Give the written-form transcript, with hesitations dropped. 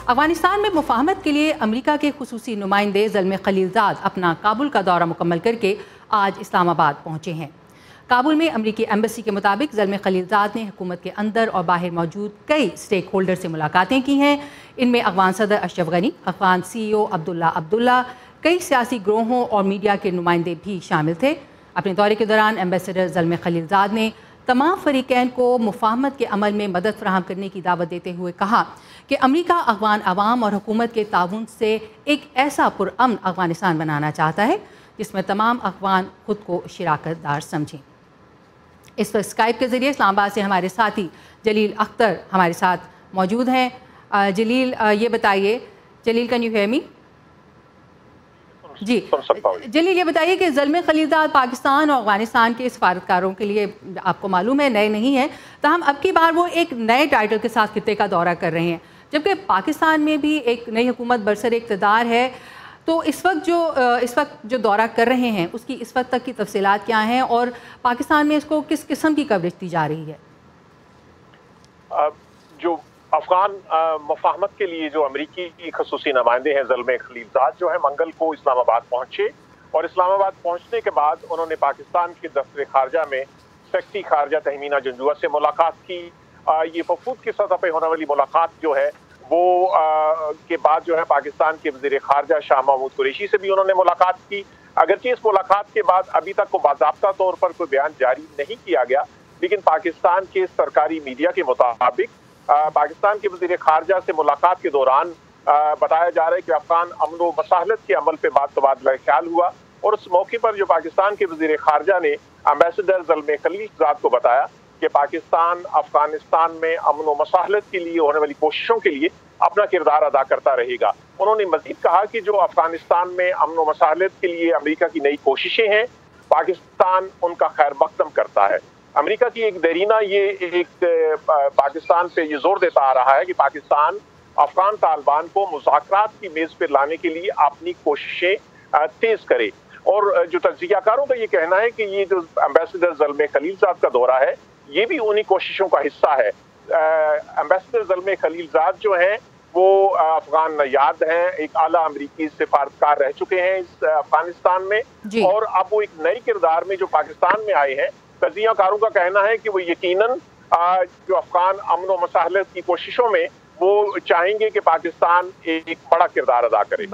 अफगानिस्तान में मुफाहमत के लिए अमेरिका के खुसूसी नुमाइंदे ज़ल्मे खलीलज़ाद अपना काबुल का दौरा मुकम्मल करके आज इस्लामाबाद पहुँचे हैं। काबुल में अमेरिकी एम्बेसी के मुताबिक ज़ल्मे खलीलज़ाद ने हुकूमत के अंदर और बाहर मौजूद कई स्टेक होल्डर से मुलाकातें की हैं। इनमें अफगान सदर अशरफ गनी, अफगान CEO अब्दुल्ला अब्दुल्ला, कई सियासी ग्रोहों और मीडिया के नुमाइंदे भी शामिल थे। अपने दौरे के दौरान एम्बेसडर ज़ल्मे खलीलज़ाद ने तमाम फरीकैन को मुफाहमत के अमल में मदद फराहम करने की दावत देते हुए कहा कि अमेरिका अफगान अवाम और हुकूमत के ताउन से एक ऐसा पुरअमन अफगानिस्तान बनाना चाहता है जिसमें तमाम अफगान खुद को शिराकतदार समझें। इस वक्त स्काइप के ज़रिए इस्लामाबाद से हमारे साथी जलील अख्तर हमारे साथ मौजूद हैं। जलील, ये बताइए, जलील कैन यू हियर मी? जी जलील, ये बताइए कि ज़ल्मे खलीलज़ाद पाकिस्तान और अफगानिस्तान के सफारतकारों के लिए आपको मालूम है नए नहीं हैं, ताहम अब की बार वो एक नए टाइटल के साथ खित्ते का दौरा कर रहे हैं, जबकि पाकिस्तान में भी एक नई हुकूमत बरसर इक़्तिदार है। तो इस वक्त जो दौरा कर रहे हैं उसकी इस वक्त तक की तफसीलात क्या हैं और पाकिस्तान में इसको किस किस्म की कवरेज दी जा रही है? जो अफगान मुफाहमत के लिए जो अमरीकी खसूसी नुमाइंदे हैं ज़ल्मे खलीलज़ाद जो है मंगल को इस्लामाबाद पहुंचे और इस्लामाबाद पहुंचने के बाद उन्होंने पाकिस्तान के दफ्तर खारजा में सेक्रेटरी खारजा तहमीना जंजुआ से मुलाकात की। ये वफूद की सतह पर होने वाली मुलाकात जो है वो के बाद जो है पाकिस्तान के वज़ीर खारजा शाह महमूद कुरैशी से भी उन्होंने मुलाकात की। अगरचे इस मुलाकात के बाद अभी तक को बाज़ाब्ता तौर पर कोई बयान जारी नहीं किया गया, लेकिन पाकिस्तान के सरकारी मीडिया के मुताबिक पाकिस्तान के वज़ीर खारजा से मुलाकात के दौरान बताया जा रहा है कि अफगान अमन व मसाहलत के अमल पे बात तबादला ख्याल हुआ और उस मौके पर जो पाकिस्तान के वज़ीर खारजा ने एम्बेसडर ज़ल्मे खलीलज़ाद को बताया कि पाकिस्तान अफगानिस्तान में अमन व मसाहलत के लिए होने वाली कोशिशों के लिए अपना किरदार अदा करता रहेगा। उन्होंने मज़ीद कहा कि जो अफगानिस्तान में अमन व मसाहलत के लिए अमेरिका की नई कोशिशें हैं, पाकिस्तान उनका खैर मकदम करता है। अमेरिका की एक देरीना ये एक पाकिस्तान पे ये जोर देता आ रहा है कि पाकिस्तान अफगान तालिबान को मुज़ाकरात की मेज़ पर लाने के लिए अपनी कोशिशें तेज़ करे। और जो तज्ज़ियाकारों का ये कहना है कि ये जो एम्बेसडर ज़ल्मे खलीलज़ाद का दौरा है ये भी उन्हीं कोशिशों का हिस्सा है। एम्बेसडर ज़ल्मे खलीलज़ाद जो हैं वो अफगान नयाद हैं, एक आला अमरीकी सिफारतकार रह चुके हैं इस अफगानिस्तान में और अब वो एक नई किरदार में जो पाकिस्तान में आए हैं। तज्ज़ियाकारों का कहना है कि वो यकीनन जो अफगान अमन व मसाहलत की कोशिशों में वो चाहेंगे कि पाकिस्तान एक बड़ा किरदार अदा करे।